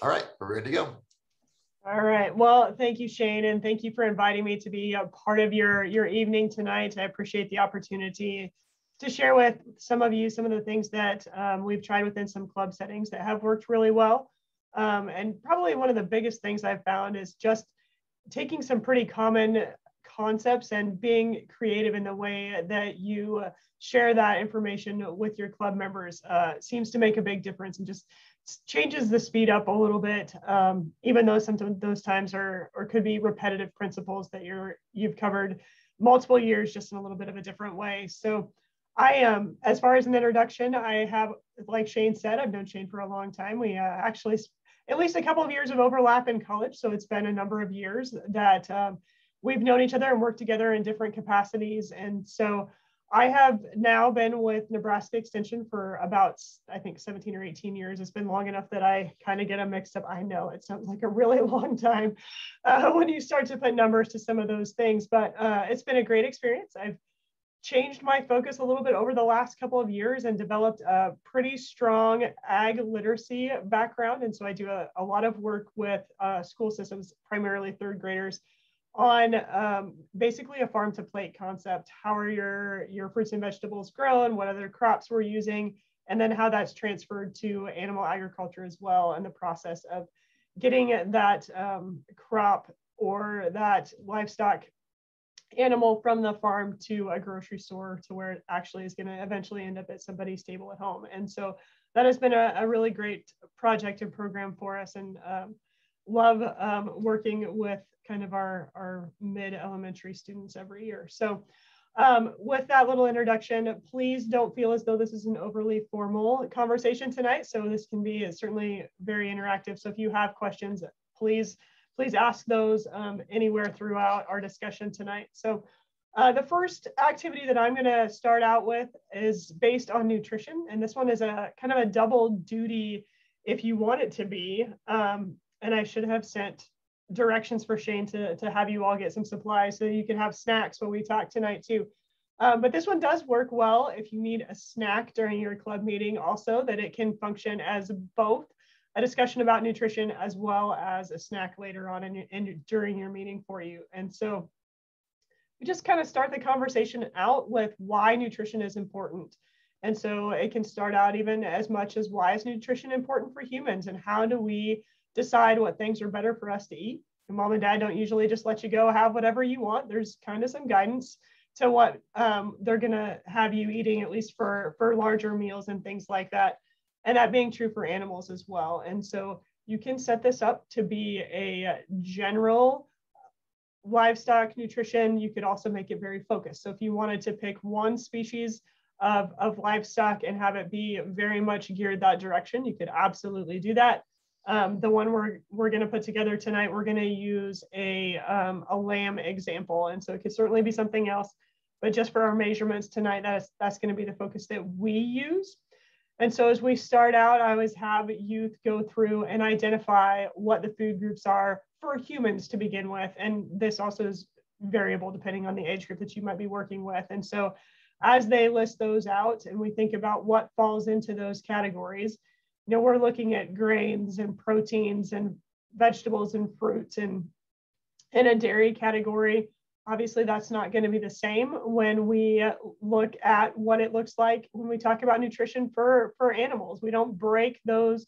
All right, we're ready to go. All right. Well, thank you, Shane, and thank you for inviting me to be a part of your evening tonight. I appreciate the opportunity to share with some of you some of the things that we've tried within some club settings that have worked really well. And probably one of the biggest things I've found is just taking some pretty common concepts and being creative in the way that you share that information with your club members seems to make a big difference and just changes the speed up a little bit, even though sometimes those times are or could be repetitive principles that you've covered multiple years just in a little bit of a different way. So I am, as far as an introduction, I have, like Shane said, I've known Shane for a long time. We actually at least a couple of years of overlap in college, so it's been a number of years that we've known each other and worked together in different capacities. And so I have now been with Nebraska Extension for about, I think, 17 or 18 years. It's been long enough that I kind of get them mixed up. I know it sounds like a really long time when you start to put numbers to some of those things, but it's been a great experience. I've changed my focus a little bit over the last couple of years and developed a pretty strong ag literacy background. And so I do a lot of work with school systems, primarily third graders, on basically a farm to plate concept. How are your fruits and vegetables grown? What other crops we're using? And then how that's transferred to animal agriculture as well, and the process of getting that crop or that livestock animal from the farm to a grocery store to where it actually is going to eventually end up at somebody's table at home. And so that has been a really great project and program for us, and love working with kind of our mid-elementary students every year. So with that little introduction, please don't feel as though this is an overly formal conversation tonight. So this can be certainly very interactive. So if you have questions, please ask those anywhere throughout our discussion tonight. So the first activity that I'm going to start out with is based on nutrition. And this one is a kind of a double duty if you want it to be. And I should have sent directions for Shane to have you all get some supplies so you can have snacks when we talk tonight too. But this one does work well if you need a snack during your club meeting also, that it can function as both a discussion about nutrition as well as a snack later on and during your meeting for you. And so we just kind of start the conversation out with why nutrition is important. And so it can start out even as much as, why is nutrition important for humans, and how do we decide what things are better for us to eat? And mom and dad don't usually just let you go have whatever you want. There's kind of some guidance to what they're going to have you eating, at least for larger meals and things like that. And that being true for animals as well. And so you can set this up to be a general livestock nutrition. You could also make it very focused. So if you wanted to pick one species of livestock and have it be very much geared that direction, you could absolutely do that. The one we're going to put together tonight, we're going to use a lamb example. And so it could certainly be something else, but just for our measurements tonight, that's going to be the focus that we use. And so as we start out, I always have youth go through and identify what the food groups are for humans to begin with. And this also is variable depending on the age group that you might be working with. And so as they list those out and we think about what falls into those categories, you know, we're looking at grains and proteins and vegetables and fruits, and in a dairy category, obviously that's not going to be the same when we look at what it looks like when we talk about nutrition for animals. We don't break those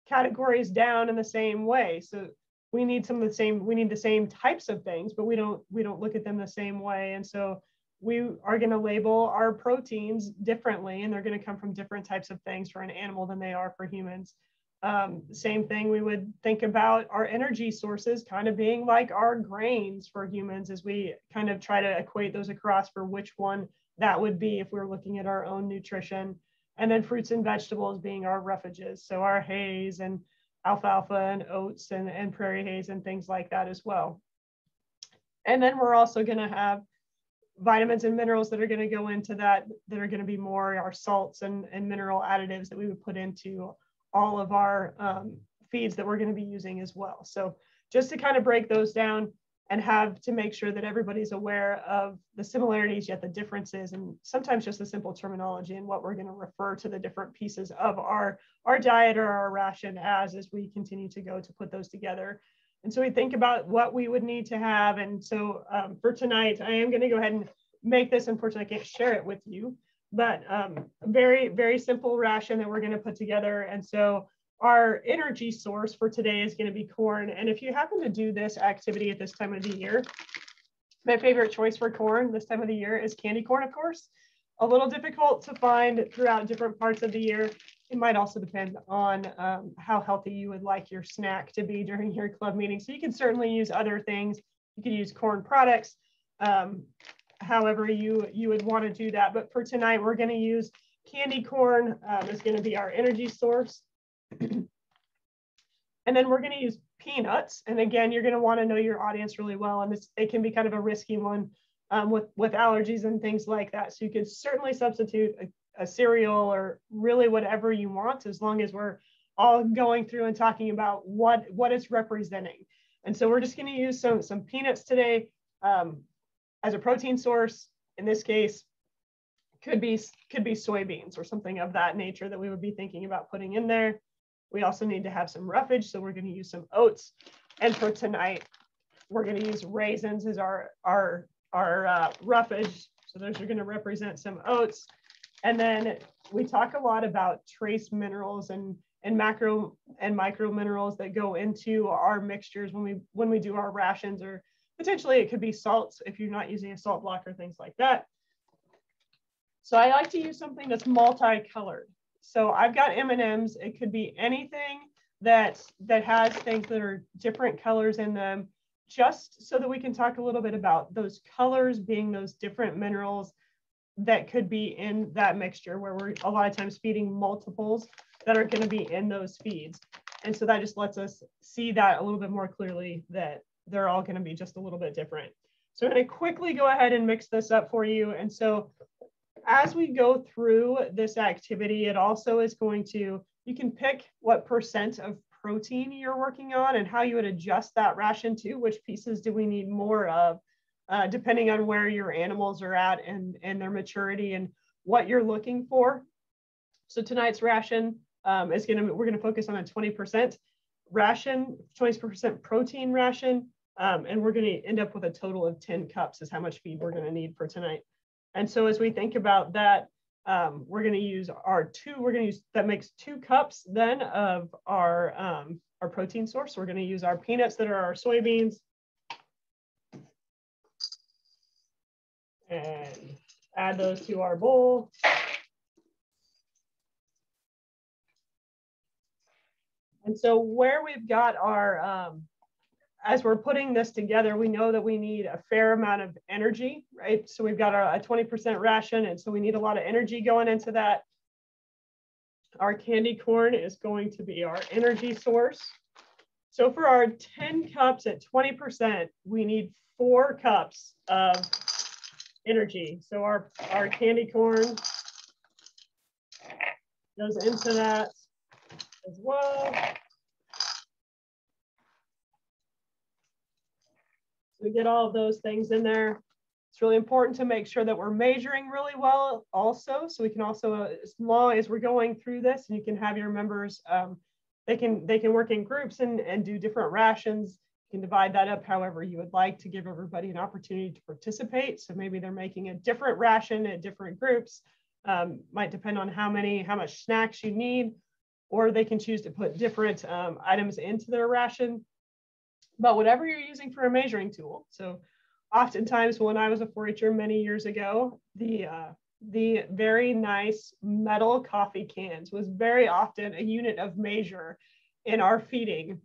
categories down in the same way. So we need the same types of things, but we don't look at them the same way. And so we are going to label our proteins differently, and they're going to come from different types of things for an animal than they are for humans. Same thing, we would think about our energy sources kind of being like our grains for humans, as we kind of try to equate those across for which one that would be if we were looking at our own nutrition. And then fruits and vegetables being our refuges, so our hays and alfalfa and oats and prairie hays and things like that as well. And then we're also going to have vitamins and minerals that are going to go into that are going to be more our salts and mineral additives that we would put into all of our feeds that we're going to be using as well. So just to kind of break those down, and have to make sure that everybody's aware of the similarities yet the differences, and sometimes just the simple terminology and what we're going to refer to the different pieces of our diet or our ration as we continue to go to put those together. And so we think about what we would need to have. And so for tonight, I am going to go ahead and make this. Unfortunately, I can't share it with you, but a very, very simple ration that we're going to put together. And so our energy source for today is going to be corn. And if you happen to do this activity at this time of the year, my favorite choice for corn this time of the year is candy corn, of course. A little difficult to find throughout different parts of the year. It might also depend on how healthy you would like your snack to be during your club meeting. So you can certainly use other things. You could use corn products, however you would want to do that. But for tonight, we're going to use candy corn is going to be our energy source. And then we're going to use peanuts. And again, you're going to want to know your audience really well. And it can be kind of a risky one with allergies and things like that. So you could certainly substitute a cereal or really whatever you want, as long as we're all going through and talking about what it's representing. And so we're just going to use some peanuts today as a protein source. In this case, could be soybeans or something of that nature that we would be thinking about putting in there. We also need to have some roughage, so we're going to use some oats. And for tonight, we're going to use raisins as our roughage. So those are going to represent some oats. And then we talk a lot about trace minerals and macro and micro minerals that go into our mixtures when we do our rations, or potentially it could be salts if you're not using a salt blocker, things like that. So I like to use something that's multicolored. So I've got M&Ms. It could be anything that has things that are different colors in them, just so that we can talk a little bit about those colors being those different minerals that could be in that mixture, where we're a lot of times feeding multiples that are going to be in those feeds. And so that just lets us see that a little bit more clearly, that they're all going to be just a little bit different. So I'm going to quickly go ahead and mix this up for you. And so as we go through this activity, it also is going to, you can pick what % of protein you're working on and how you would adjust that ration to, which pieces do we need more of, depending on where your animals are at and their maturity and what you're looking for. So tonight's ration we're going to focus on a 20% ration, 20% protein ration, and we're going to end up with a total of 10 cups is how much feed we're going to need for tonight. And so as we think about that, we're going to use that makes 2 cups then of our protein source. So we're going to use our peanuts that are our soybeans, and add those to our bowl. And so where we've got our, as we're putting this together, we know that we need a fair amount of energy, right? So we've got a 20% ration, and so we need a lot of energy going into that. Our candy corn is going to be our energy source. So for our 10 cups at 20%, we need 4 cups of energy. So our candy corn goes into that as well. So we get all of those things in there. It's really important to make sure that we're measuring really well also. So we can also, as long as we're going through this, and you can have your members, they can work in groups and do different rations. You can divide that up however you would like to give everybody an opportunity to participate. So maybe they're making a different ration at different groups. Might depend on how much snacks you need, or they can choose to put different items into their ration. But whatever you're using for a measuring tool. So oftentimes when I was a 4-H'er many years ago, the very nice metal coffee cans was very often a unit of measure in our feeding.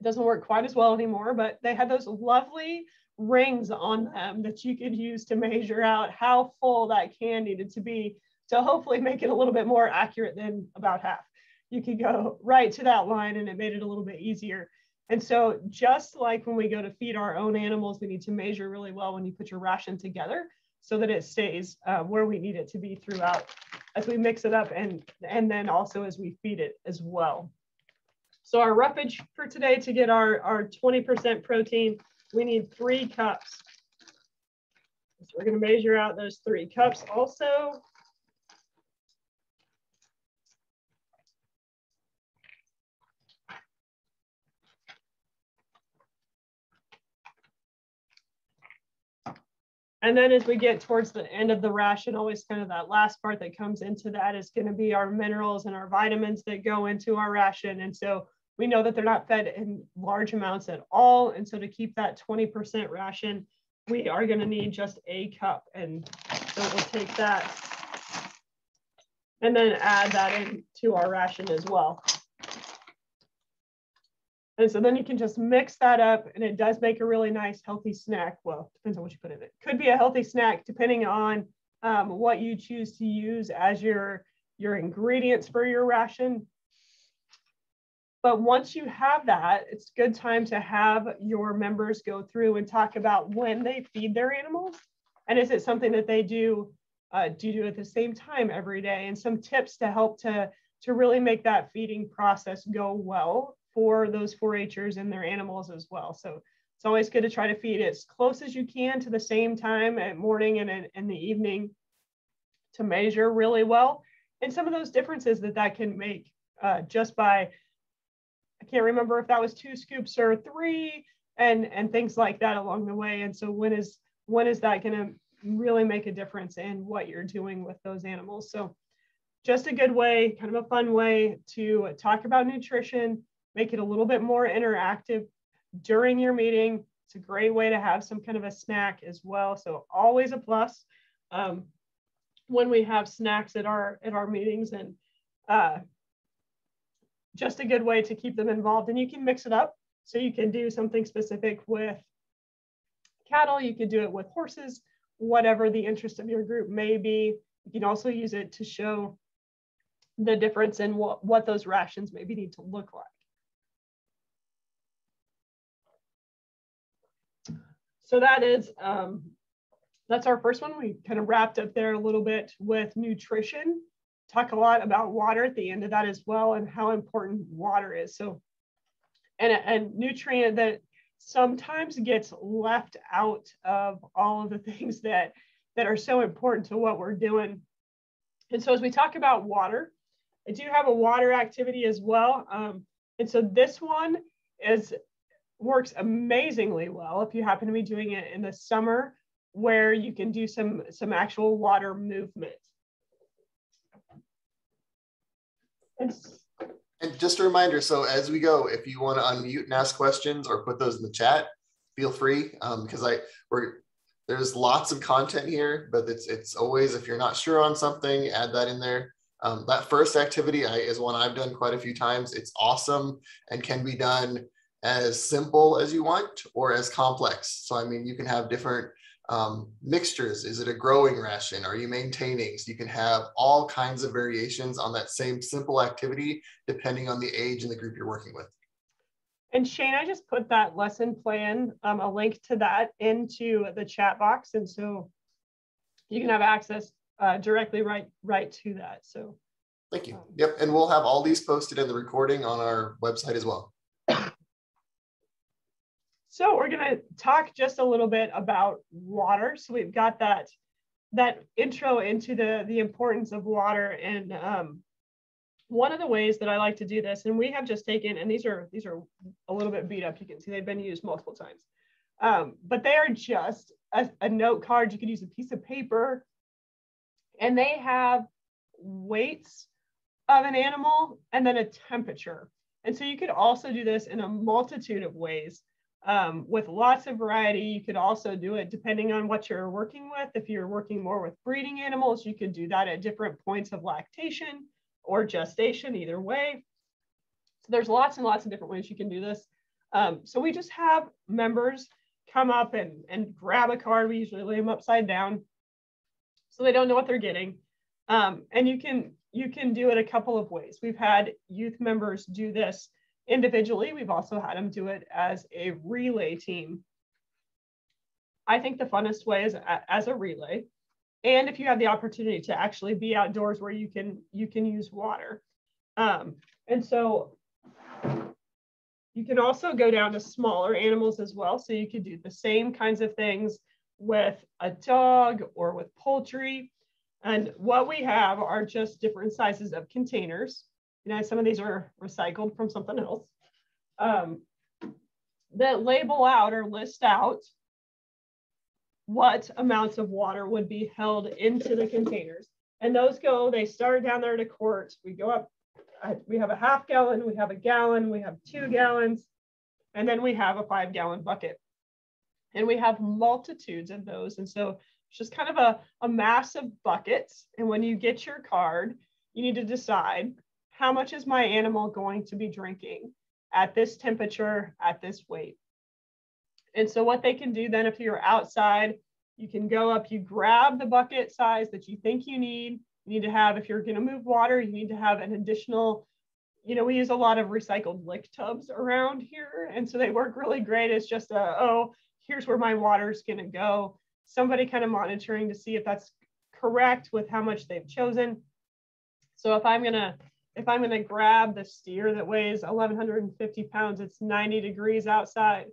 It doesn't work quite as well anymore, but they had those lovely rings on them that you could use to measure out how full that can needed to be to hopefully make it a little bit more accurate than about half. You could go right to that line, and it made it a little bit easier. And so just like when we go to feed our own animals, we need to measure really well when you put your ration together so that it stays where we need it to be throughout as we mix it up, and then also as we feed it as well. So our roughage for today to get our 20% protein, we need 3 cups. So we're going to measure out those 3 cups also. And then as we get towards the end of the ration, always kind of that last part that comes into that is going to be our minerals and our vitamins that go into our ration. And so we know that they're not fed in large amounts at all. And so to keep that 20% ration, we are going to need just a cup. And so we'll take that and then add that into our ration as well. And so then you can just mix that up, and it does make a really nice, healthy snack. Well, depends on what you put in it. Could be a healthy snack depending on what you choose to use as your ingredients for your ration. But once you have that, it's a good time to have your members go through and talk about when they feed their animals. And is it something that they do at the same time every day? And some tips to help to really make that feeding process go well for those 4-Hers and their animals as well. So it's always good to try to feed as close as you can to the same time at morning and in the evening to measure really well. And some of those differences that can make just by, I can't remember if that was 2 scoops or 3 and things like that along the way. And so when is that going to really make a difference in what you're doing with those animals? So just a good way, kind of a fun way to talk about nutrition, make it a little bit more interactive during your meeting. It's a great way to have some kind of a snack as well. So always a plus when we have snacks at our meetings, and just a good way to keep them involved. And you can mix it up. So you can do something specific with cattle. You could do it with horses, whatever the interest of your group may be. You can also use it to show the difference in what those rations maybe need to look like. So that's our first one. We kind of wrapped up there a little bit with nutrition, talk a lot about water at the end of that as well, and how important water is. So, and a nutrient that sometimes gets left out of all of the things that are so important to what we're doing. And so as we talk about water, I do have a water activity as well. And so this one works amazingly well if you happen to be doing it in the summer, where you can do some actual water movement. And just a reminder, so as we go, if you want to unmute and ask questions or put those in the chat, feel free, because there's lots of content here, but it's always, if you're not sure on something, add that in there. That first activity is one I've done quite a few times. It's awesome and can be done as simple as you want or as complex. So, I mean, you can have different mixtures. Is it a growing ration? Are you maintaining? So you can have all kinds of variations on that same simple activity, depending on the age and the group you're working with. And Shane, I just put that lesson plan, a link to that into the chat box. And so you can have access directly right to that. So thank you. Yep. And we'll have all these posted in the recording on our website as well. So we're going to talk just a little bit about water. So we've got that intro into the importance of water. And one of the ways that I like to do this, and we have just taken, and these are a little bit beat up. You can see they've been used multiple times, but they are just a note card. You could use a piece of paper, and they have weights of an animal and then a temperature. And so you could also do this in a multitude of ways. With lots of variety. You could also do it depending on what you're working with. If you're working more with breeding animals, you could do that at different points of lactation or gestation, either way. So there's lots and lots of different ways you can do this. So we just have members come up and grab a card. We usually lay them upside down so they don't know what they're getting. And you can do it a couple of ways. We've had youth members do this individually. We've also had them do it as a relay team. I think the funnest way is as a relay. And if you have the opportunity to actually be outdoors where you can use water. And so You can also go down to smaller animals as well. So you could do the same kinds of things with a dog or with poultry. And what we have are just different sizes of containers. You know, some of these are recycled from something else, that label out or list out what amounts of water would be held into the containers. And those they start down there to quart. We go up, we have a half gallon, we have a gallon, we have 2 gallons, and then we have a 5-gallon bucket. And we have multitudes of those. And so it's just kind of a mass of buckets. And when you get your card, you need to decide, how much is my animal going to be drinking at this temperature, at this weight? And so what they can do then, if you're outside, you can go up, you grab the bucket size that you think you need. You need to have, if you're going to move water, you need to have an additional, you know, we use a lot of recycled lick tubs around here. And so they work really great. It's just here's where my water is going to go. Somebody kind of monitoring to see if that's correct with how much they've chosen. So if I'm going to grab the steer that weighs 1,150 pounds, it's 90 degrees outside.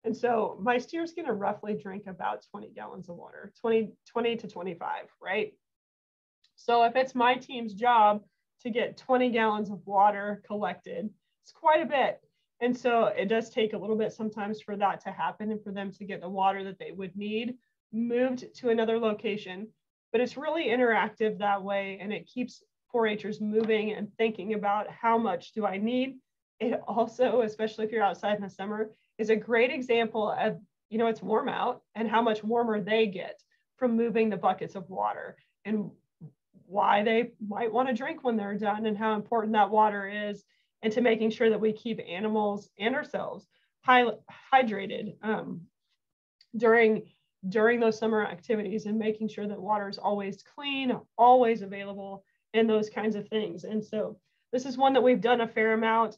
And so my steer is going to roughly drink about 20 gallons of water, 20 to 25, right? So if it's my team's job to get 20 gallons of water collected, it's quite a bit. And so it does take a little bit sometimes for that to happen and for them to get the water that they would need moved to another location. But it's really interactive that way, and it keeps 4-Hers moving and thinking about, how much do I need? It also, especially if you're outside in the summer, is a great example of, you know, it's warm out and how much warmer they get from moving the buckets of water, and why they might want to drink when they're done, and how important that water is, and to making sure that we keep animals and ourselves hydrated during those summer activities, and making sure that water is always clean, always available, and those kinds of things. And so this is one that we've done a fair amount.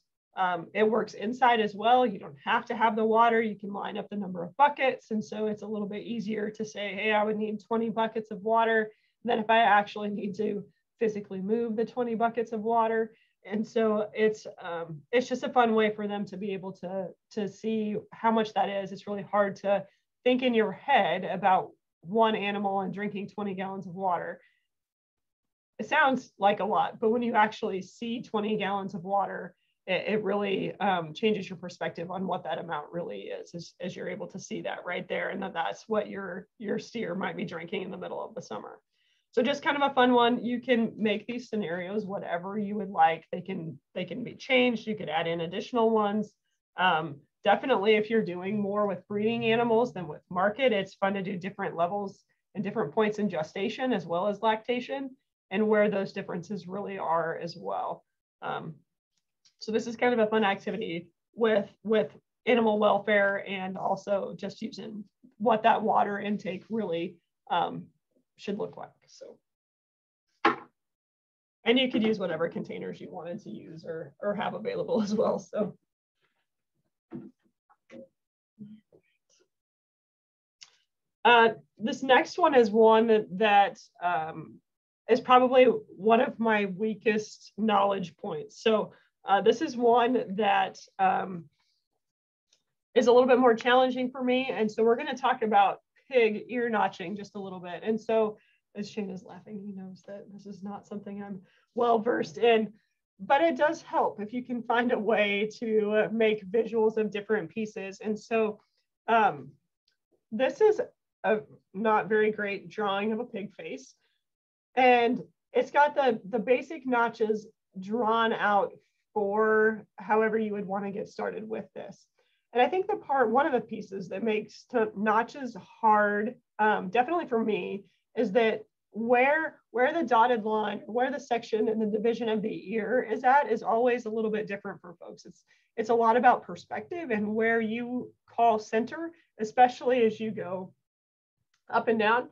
It works inside as well. You don't have to have the water. You can line up the number of buckets. And so it's a little bit easier to say, hey, I would need 20 buckets of water than if I actually need to physically move the 20 buckets of water. And so it's just a fun way for them to be able to see how much that is. It's really hard to think in your head about one animal and drinking 20 gallons of water. It sounds like a lot, but when you actually see 20 gallons of water, it really changes your perspective on what that amount really is, as you're able to see that right there, and that's what your steer might be drinking in the middle of the summer. So just kind of a fun one. You can make these scenarios whatever you would like. They can be changed. You could add in additional ones. Definitely, if you're doing more with breeding animals than with market, it's fun to do different levels and different points in gestation as well as lactation, and where those differences really are as well. So this is kind of a fun activity with animal welfare, and also just using what that water intake really should look like. So, and you could use whatever containers you wanted to use or have available as well. So. This next one is one that is probably one of my weakest knowledge points. So this is one that is a little bit more challenging for me. And so we're going to talk about pig ear notching just a little bit. And so, as Shane is laughing, he knows that this is not something I'm well versed in, but it does help if you can find a way to make visuals of different pieces. And so this is a not very great drawing of a pig face. And it's got the basic notches drawn out for however you would want to get started with this. And I think one of the pieces that makes notches hard, definitely for me, is that where the dotted line, where the section and the division of the ear is at, is always a little bit different for folks. It's a lot about perspective and where you call center, especially as you go up and down.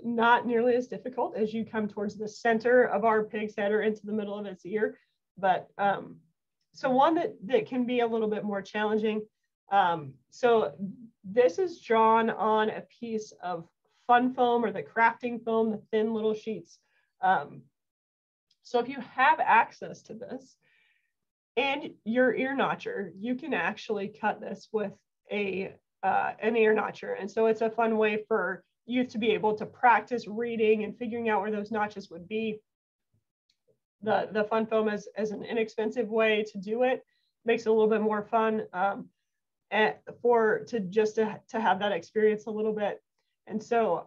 Not nearly as difficult as you come towards the center of our pig's head or into the middle of its ear, but so one that can be a little bit more challenging. So this is drawn on a piece of fun foam, or the crafting foam, the thin little sheets. So if you have access to this, And your ear notcher, you can actually cut this with an ear notcher. And so it's a fun way for youth to be able to practice reading and figuring out where those notches would be. The fun foam is an inexpensive way to do it. Makes it a little bit more fun and to have that experience a little bit. And so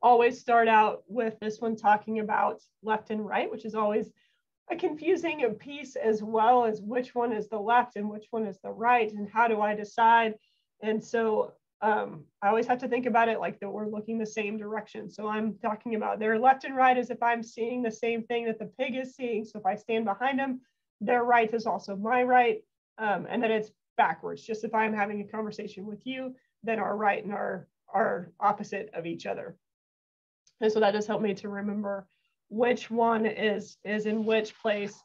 always start out with this one talking about left and right, which is always a confusing piece, as well as which one is the left and which one is the right, and how do I decide? And so I always have to think about it like that we're looking the same direction. So I'm talking about their left and right as if I'm seeing the same thing that the pig is seeing. So if I stand behind them, their right is also my right. And then it's backwards. Just if I'm having a conversation with you, then our right and our opposite of each other. And so that does help me to remember which one is in which place.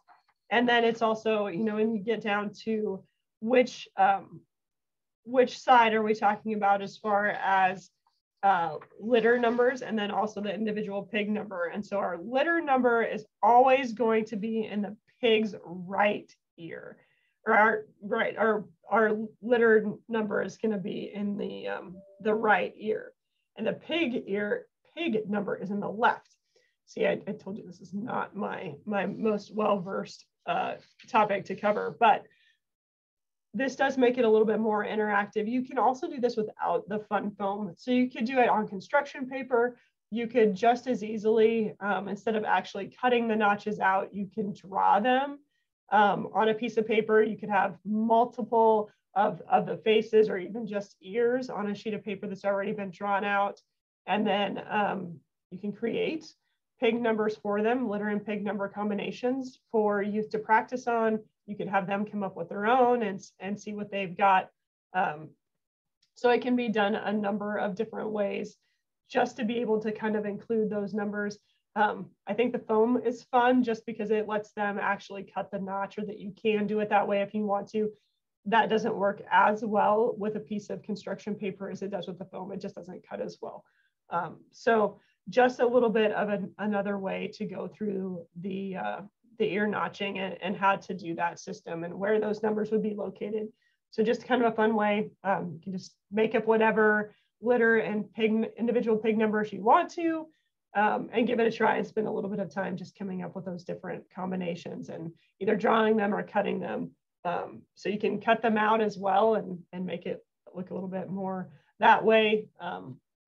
And then it's also, when you get down to which side are we talking about as far as litter numbers, and then also the individual pig number. And so our litter number is always going to be in the pig's right ear, or our litter number is going to be in the right ear, and the pig number is in the left. See, I told you this is not my most well-versed topic to cover, but this does make it a little bit more interactive. You can also do this without the fun foam. So you could do it on construction paper. You could just as easily, instead of actually cutting the notches out, you can draw them on a piece of paper. You could have multiple of the faces or even just ears on a sheet of paper that's already been drawn out. And then you can create pig numbers for them, litter and pig number combinations for youth to practice on. You could have them come up with their own and see what they've got. So it can be done a number of different ways just to be able to kind of include those numbers. I think the foam is fun just because it lets them actually cut the notch, or that you can do it that way if you want to. That doesn't work as well with a piece of construction paper as it does with the foam. It just doesn't cut as well. So just a little bit of another way to go through the ear notching and how to do that system and where those numbers would be located. So just kind of a fun way. You can just make up whatever litter and individual pig numbers you want to, and give it a try and spend a little bit of time just coming up with those different combinations and either drawing them or cutting them. So you can cut them out as well and make it look a little bit more that way.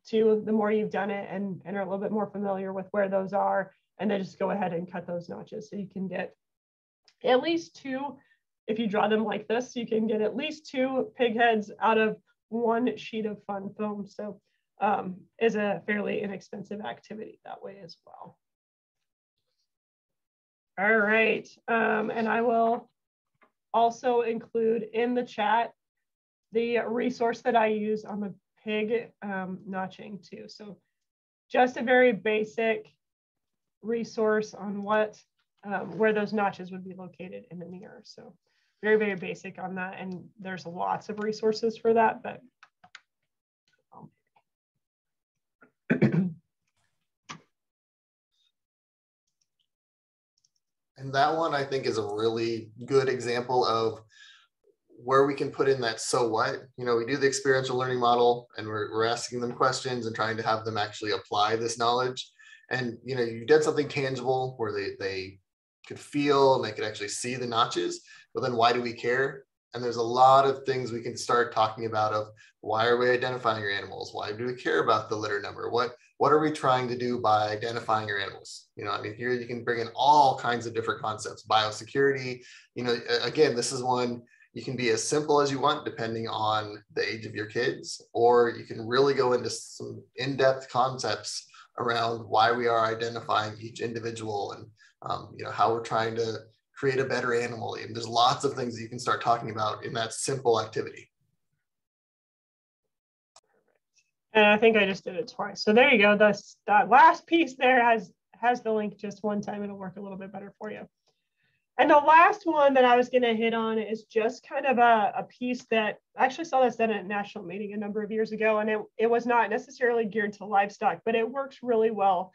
Too, the more you've done it and are a little bit more familiar with where those are, and then just go ahead and cut those notches. So you can get at least two, if you draw them like this, you can get at least two pig heads out of one sheet of fun foam. So is a fairly inexpensive activity that way as well. All right, and I will also include in the chat the resource that I use on the pig notching too. So just a very basic resource on where those notches would be located in an ear. So very, very basic on that. And there's lots of resources for that, but and that one I think is a really good example of where we can put in that so what. We do the experiential learning model, and we're asking them questions and trying to have them actually apply this knowledge. And you did something tangible where they could feel and they could actually see the notches. But then why do we care? And there's a lot of things we can start talking about of why are we identifying your animals? Why do we care about the litter number? What are we trying to do by identifying your animals? Here you can bring in all kinds of different concepts. Biosecurity, again, this is one. You can be as simple as you want, depending on the age of your kids, or you can really go into some in-depth concepts around why we are identifying each individual and how we're trying to create a better animal. And there's lots of things that you can start talking about in that simple activity. And I think I just did it twice. So there you go. That last piece there has the link just one time. It'll work a little bit better for you. And the last one that I was going to hit on is just kind of a piece that I actually saw this done at a national meeting a number of years ago, and it was not necessarily geared to livestock, but it works really well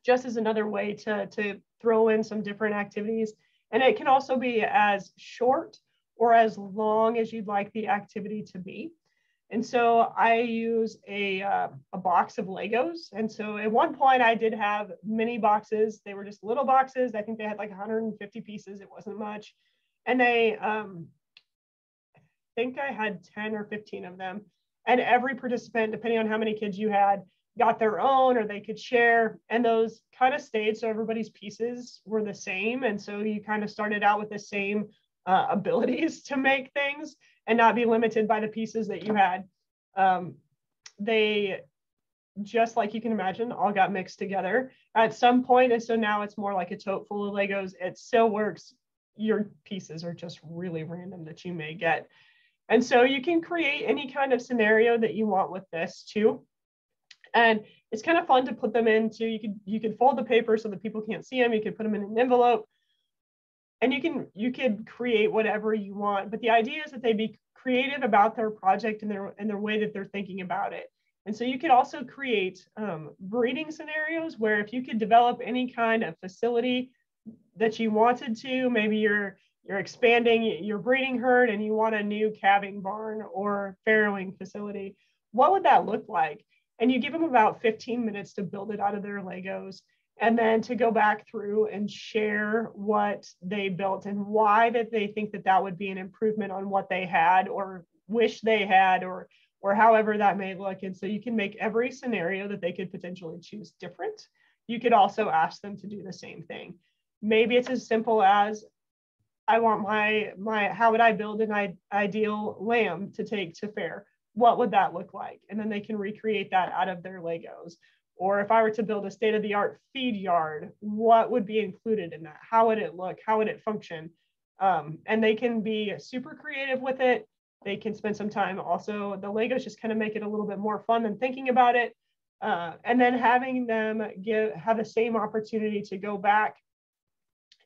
just as another way to throw in some different activities. And it can also be as short or as long as you'd like the activity to be. And so I use a box of Legos. And so at one point I did have mini boxes. They were just little boxes. I think they had like 150 pieces. It wasn't much. And they, I think I had 10 or 15 of them. And every participant, depending on how many kids you had, got their own, or they could share. And those kind of stayed. So everybody's pieces were the same. And so you kind of started out with the same abilities to make things and not be limited by the pieces that you had. They, just like you can imagine, all got mixed together at some point. And so now it's more like a tote full of Legos. It still works. Your pieces are just really random that you may get. And so you can create any kind of scenario that you want with this too. And it's kind of fun to put them into, you could fold the paper so that people can't see them. You could put them in an envelope. And you could create whatever you want, but the idea is that they be creative about their project and their way that they're thinking about it. And so you could also create breeding scenarios where if you could develop any kind of facility that you wanted to, maybe you're expanding your breeding herd and you want a new calving barn or farrowing facility, what would that look like? And you give them about 15 minutes to build it out of their Legos, and then to go back through and share what they built and why that they think that that would be an improvement on what they had or wish they had, or however that may look. And so you can make every scenario that they could potentially choose different. You could also ask them to do the same thing. Maybe it's as simple as, I want how would I build an ideal lamb to take to fair? What would that look like? And then they can recreate that out of their Legos. Or if I were to build a state-of-the-art feed yard, what would be included in that? How would it look? How would it function? And they can be super creative with it. They can spend some time. Also, the Legos just kind of make it a little bit more fun than thinking about it. And then having them have the same opportunity to go back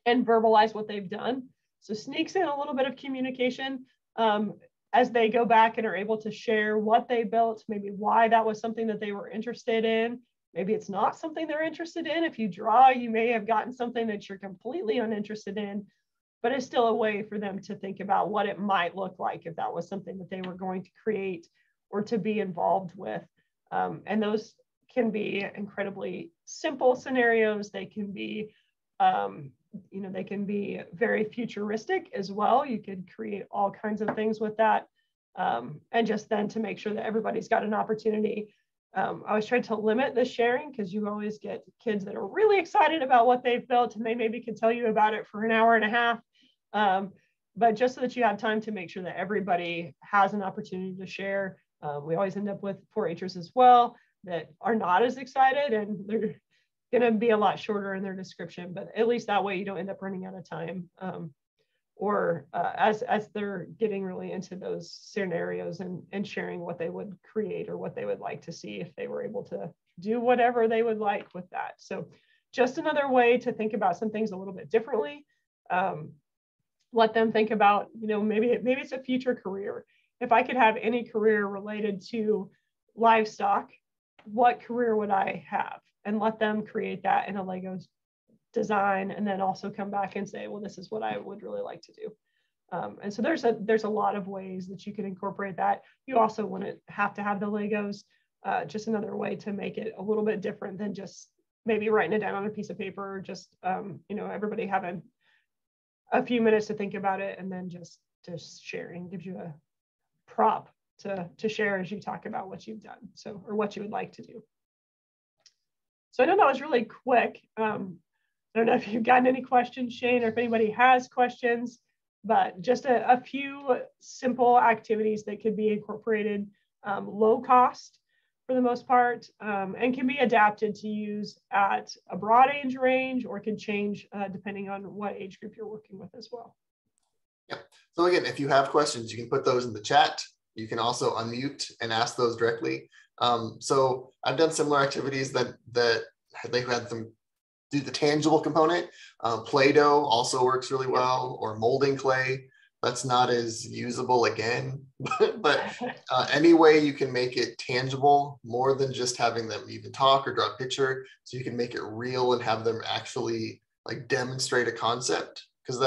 and verbalize what they've done. So sneaks in a little bit of communication as they go back and are able to share what they built, maybe why that was something that they were interested in. Maybe it's not something they're interested in. If you draw, you may have gotten something that you're completely uninterested in, but it's still a way for them to think about what it might look like if that was something that they were going to create or to be involved with. And those can be incredibly simple scenarios. They can be, they can be very futuristic as well. You could create all kinds of things with that. And just then to make sure that everybody's got an opportunity. I always try to limit the sharing because you always get kids that are really excited about what they've built and they maybe can tell you about it for an hour and a half. But just so that you have time to make sure that everybody has an opportunity to share. We always end up with 4-Hers as well that are not as excited, and they're going to be a lot shorter in their description, but at least that way you don't end up running out of time. As they're getting really into those scenarios and sharing what they would create or what they would like to see if they were able to do whatever they would like with that. So just another way to think about some things a little bit differently. Let them think about, maybe it's a future career. If I could have any career related to livestock, what career would I have? And let them create that in a Lego design, and then also come back and say, well, this is what I would really like to do. And so there's a lot of ways that you can incorporate that. You also wouldn't have to have the Legos, just another way to make it a little bit different than just maybe writing it down on a piece of paper, or just, everybody having a few minutes to think about it, and then just sharing gives you a prop to share as you talk about what you've done, or what you would like to do. So I know that was really quick. I don't know if you've gotten any questions, Shane, or if anybody has questions, but just a few simple activities that could be incorporated, low cost for the most part, and can be adapted to use at a broad age range, or can change depending on what age group you're working with as well. Yep. So again, if you have questions, you can put those in the chat. You can also unmute and ask those directly. So I've done similar activities that they've had them do the tangible component. Play-Doh also works really well, or molding clay. That's not as usable again, but any way you can make it tangible, more than just having them even talk or draw a picture, so you can make it real and have them actually like demonstrate a concept, because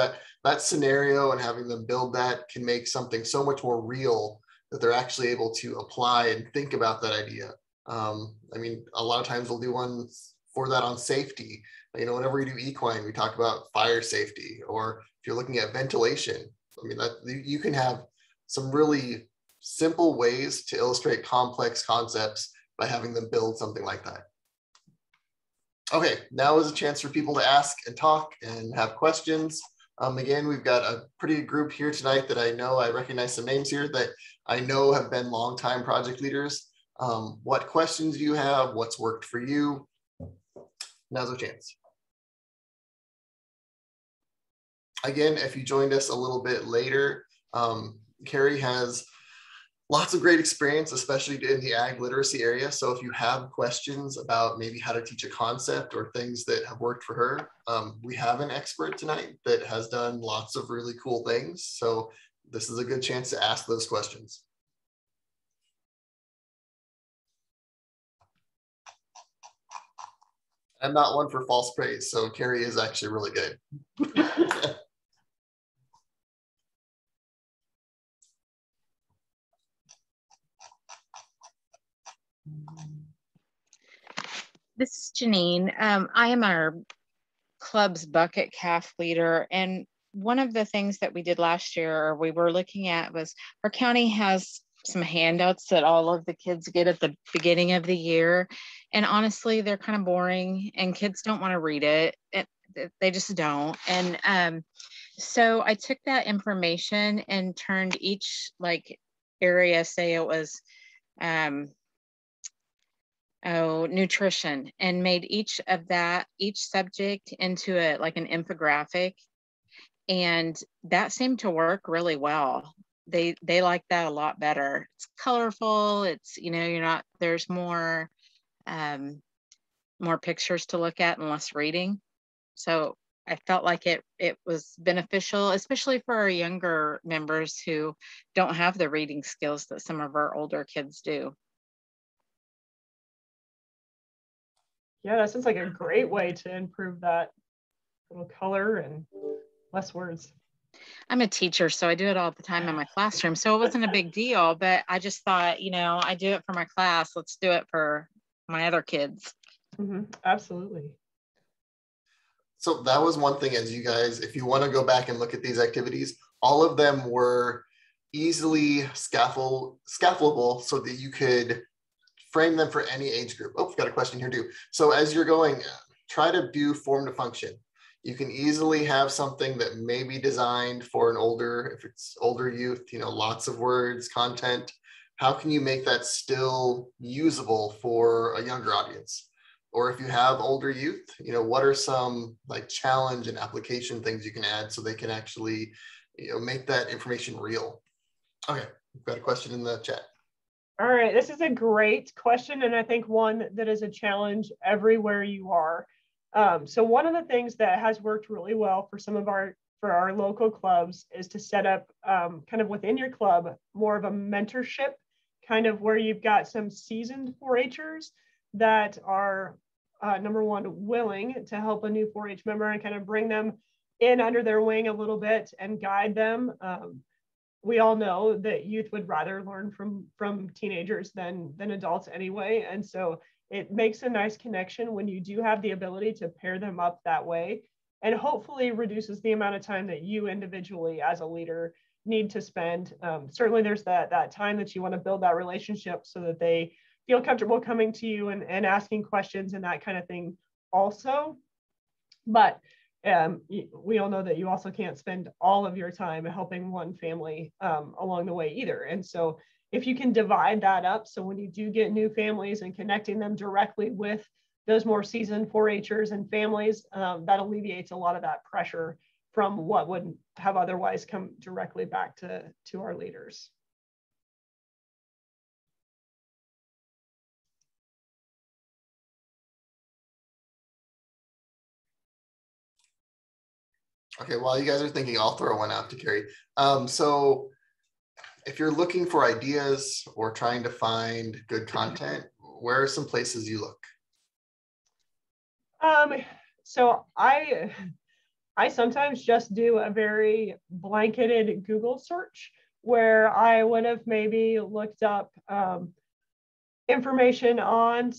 that scenario and having them build that can make something so much more real that they're actually able to apply and think about that idea. I mean, a lot of times we'll do one for that on safety. You know, whenever we do equine, we talk about fire safety, or if you're looking at ventilation, I mean, that you can have some really simple ways to illustrate complex concepts by having them build something like that. Okay, now is a chance for people to ask and talk and have questions. Again, we've got a pretty group here tonight that I recognize some names here that I know have been longtime project leaders. What questions do you have? What's worked for you? Now's a chance. Again, if you joined us a little bit later, Carrie has lots of great experience, especially in the ag literacy area. So if you have questions about maybe how to teach a concept or things that have worked for her, we have an expert tonight that has done lots of really cool things. So this is a good chance to ask those questions. I'm not one for false praise, so Carrie is actually really good. This is Janine. I am our club's bucket calf leader. And one of the things that we did last year, or we were looking at, was our county has some handouts that all of the kids get at the beginning of the year. And honestly, they're kind of boring and kids don't want to read it. They just don't. And so I took that information and turned each like area, say it was nutrition, and made each subject into an infographic, and that seemed to work really well. They like that a lot better. It's colorful. It's, you know, there's more pictures to look at and less reading. So I felt like it was beneficial, especially for our younger members who don't have the reading skills that some of our older kids do. Yeah, that sounds like a great way to improve that little color and less words. I'm a teacher, so I do it all the time in my classroom. So it wasn't a big deal, but I just thought, you know, I do it for my class. Let's do it for my other kids. Mm-hmm. Absolutely. So that was one thing, as you guys, if you want to go back and look at these activities, all of them were easily scaffoldable so that you could frame them for any age group. Oh, we've got a question here too. So as you're going, try to do form to function. You can easily have something that may be designed for an older, if it's older youth, you know, lots of words, content. How can you make that still usable for a younger audience? Or if you have older youth, you know, what are some like challenge and application things you can add so they can actually, you know, make that information real? Okay, we've got a question in the chat. All right, this is a great question, and I think one that is a challenge everywhere you are. So one of the things that has worked really well for our local clubs is to set up kind of within your club more of a mentorship, kind of where you've got some seasoned 4-H'ers that are number one, willing to help a new 4-H member and kind of bring them in under their wing a little bit and guide them. We all know that youth would rather learn from teenagers than adults anyway. And so it makes a nice connection when you do have the ability to pair them up that way, and hopefully reduces the amount of time that you individually as a leader need to spend. Certainly there's that time that you want to build that relationship so that they feel comfortable coming to you and asking questions and that kind of thing also. But we all know that you also can't spend all of your time helping one family along the way either. And so if you can divide that up, so when you do get new families and connecting them directly with those more seasoned 4-H'ers and families, that alleviates a lot of that pressure from what would have otherwise come directly back to our leaders. Okay, while you guys are thinking, I'll throw one out to Carrie. So if you're looking for ideas or trying to find good content, where are some places you look? So I sometimes just do a very blanketed Google search where I would have maybe looked up information on,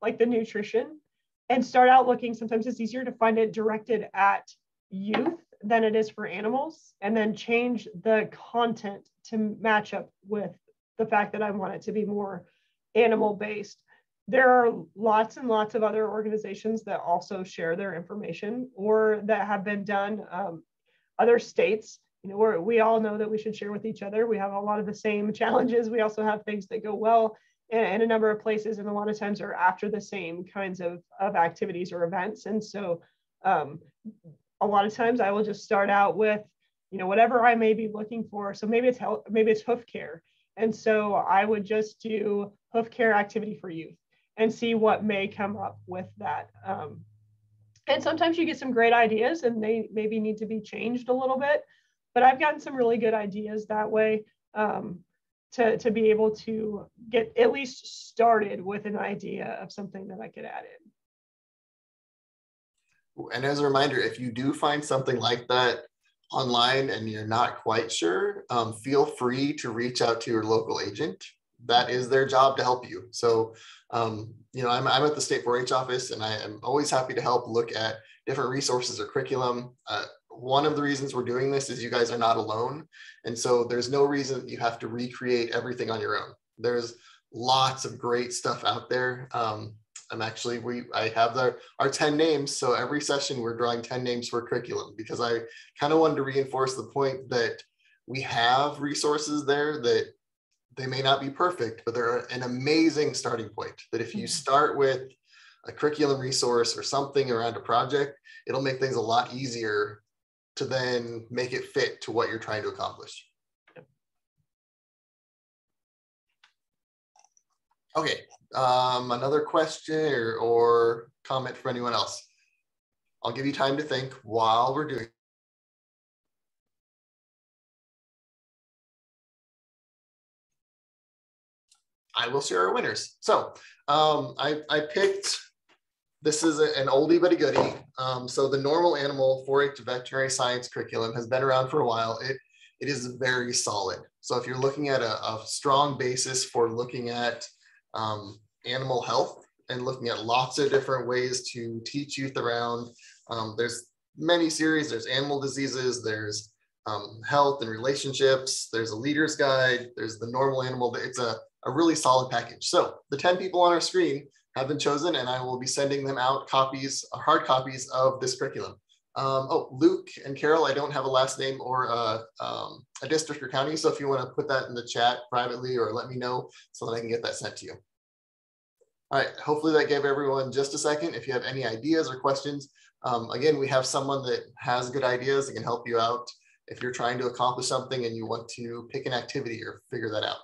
like the nutrition, and start out looking. Sometimes it's easier to find it directed at youth than it is for animals, and then change the content to match up with the fact that I want it to be more animal based. There are lots and lots of other organizations that also share their information or that have been done. Other states, where we all know that we should share with each other. We have a lot of the same challenges. We also have things that go well in a number of places, and a lot of times are after the same kinds of activities or events. And so a lot of times I will just start out with, whatever I may be looking for. So maybe it's hoof care. And so I would just do hoof care activity for youth and see what may come up with that. And sometimes you get some great ideas and they maybe need to be changed a little bit, but I've gotten some really good ideas that way to be able to get at least started with an idea of something that I could add in. And as a reminder, if you do find something like that online and you're not quite sure, feel free to reach out to your local agent. That is their job to help you. So, I'm at the state 4-H office, and I am always happy to help look at different resources or curriculum. One of the reasons we're doing this is you guys are not alone. And so there's no reason that you have to recreate everything on your own. There's lots of great stuff out there. I have our 10 names. So every session we're drawing 10 names for curriculum, because I kind of wanted to reinforce the point that we have resources there that they may not be perfect, but they're an amazing starting point. That if you start with a curriculum resource or something around a project, it'll make things a lot easier to then make it fit to what you're trying to accomplish. Okay, another question or comment from anyone else? I'll give you time to think while we're doing. I will share our winners. So I picked, this is an oldie but a goodie. So the normal animal 4-H veterinary science curriculum has been around for a while. It is very solid. So if you're looking at a strong basis for looking at animal health and looking at lots of different ways to teach youth around, there's many series, there's animal diseases, there's health and relationships, there's a leader's guide, there's the normal animal. It's a really solid package. So the 10 people on our screen have been chosen, and I will be sending them out hard copies of this curriculum. Luke and Carol, I don't have a last name or a district or county. So if you want to put that in the chat privately or let me know so that I can get that sent to you. All right, hopefully that gave everyone just a second. If you have any ideas or questions, again, we have someone that has good ideas that can help you out if you're trying to accomplish something and you want to pick an activity or figure that out.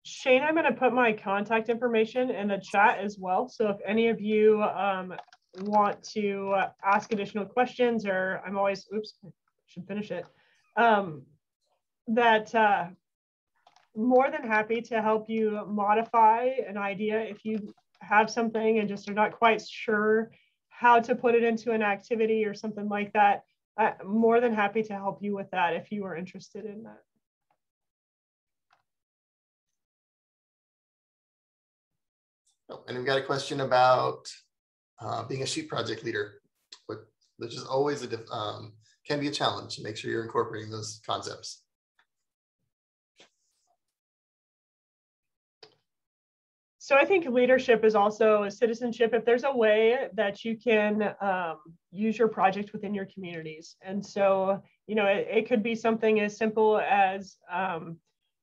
Shane, I'm going to put my contact information in the chat as well. So if any of you want to ask additional questions, or I'm always, should finish it, more than happy to help you modify an idea if you have something and just are not quite sure how to put it into an activity or something like that. More than happy to help you with that if you are interested in that. And we've got a question about being a sheep project leader, which is always can be a challenge. Make sure you're incorporating those concepts. So I think leadership is also a citizenship. If there's a way that you can use your project within your communities. And so, it could be something as simple as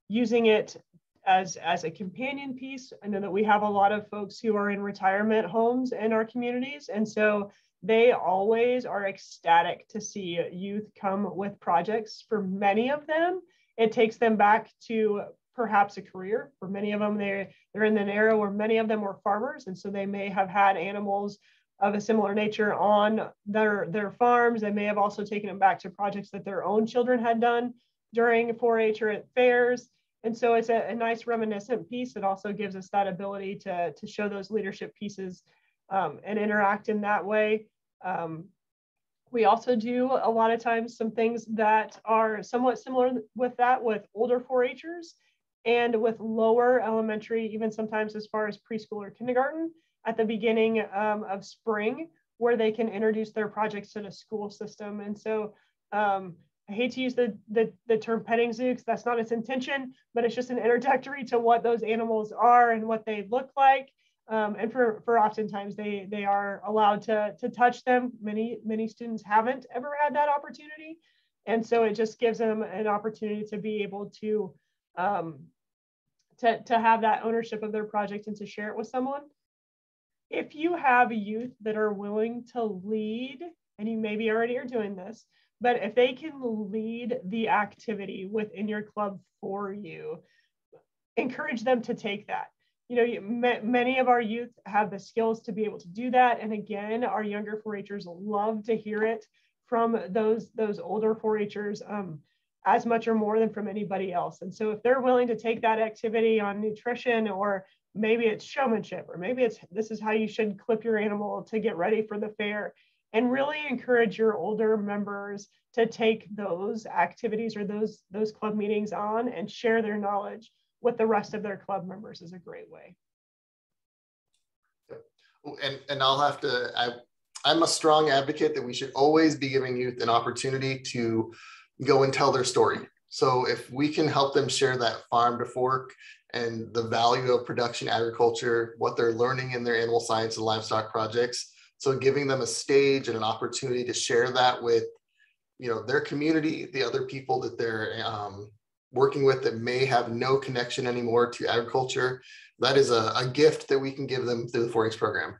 using it as a companion piece. I know that we have a lot of folks who are in retirement homes in our communities. And so they always are ecstatic to see youth come with projects. For many of them, it takes them back to perhaps a career. For many of them, they're in an era where many of them were farmers. And so they may have had animals of a similar nature on their farms. They may have also taken them back to projects that their own children had done during 4-H or at fairs. And so it's a nice reminiscent piece. It also gives us that ability to show those leadership pieces and interact in that way. We also do a lot of times some things that are somewhat similar with that with older 4-Hers and with lower elementary, even sometimes as far as preschool or kindergarten at the beginning of spring, where they can introduce their projects to the school system. And so I hate to use the term petting zoo because that's not its intention, but it's just an introductory to what those animals are and what they look like. And for oftentimes they are allowed to touch them. Many students haven't ever had that opportunity. And so it just gives them an opportunity to be able to have that ownership of their project and to share it with someone. If you have youth that are willing to lead, and you maybe already are doing this, but if they can lead the activity within your club for you, encourage them to take that. You know, many of our youth have the skills to be able to do that. And again, our younger 4-Hers love to hear it from those older 4-Hers as much or more than from anybody else. And so if they're willing to take that activity on nutrition, or maybe it's showmanship, or maybe it's this is how you should clip your animal to get ready for the fair, and really encourage your older members to take those activities or those club meetings on and share their knowledge with the rest of their club members is a great way. And I'll have to, I'm a strong advocate that we should always be giving youth an opportunity to go and tell their story. So if we can help them share that farm to fork and the value of production agriculture, what they're learning in their animal science and livestock projects, so giving them a stage and an opportunity to share that with, their community, the other people that they're working with that may have no connection anymore to agriculture, that is a gift that we can give them through the 4-H program.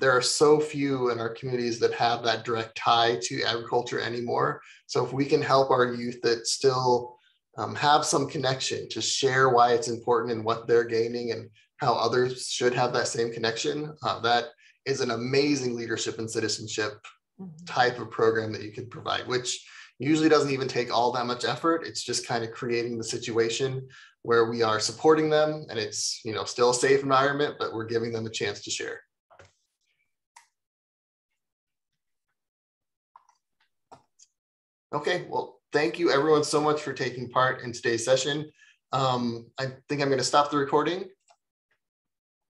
There are so few in our communities that have that direct tie to agriculture anymore. So if we can help our youth that still have some connection to share why it's important and what they're gaining and how others should have that same connection, that is an amazing leadership and citizenship type of program that you can provide, which usually doesn't even take all that much effort. It's just kind of creating the situation where we are supporting them and it's, still a safe environment, but we're giving them a chance to share. Okay, well, thank you everyone so much for taking part in today's session. I think I'm going to stop the recording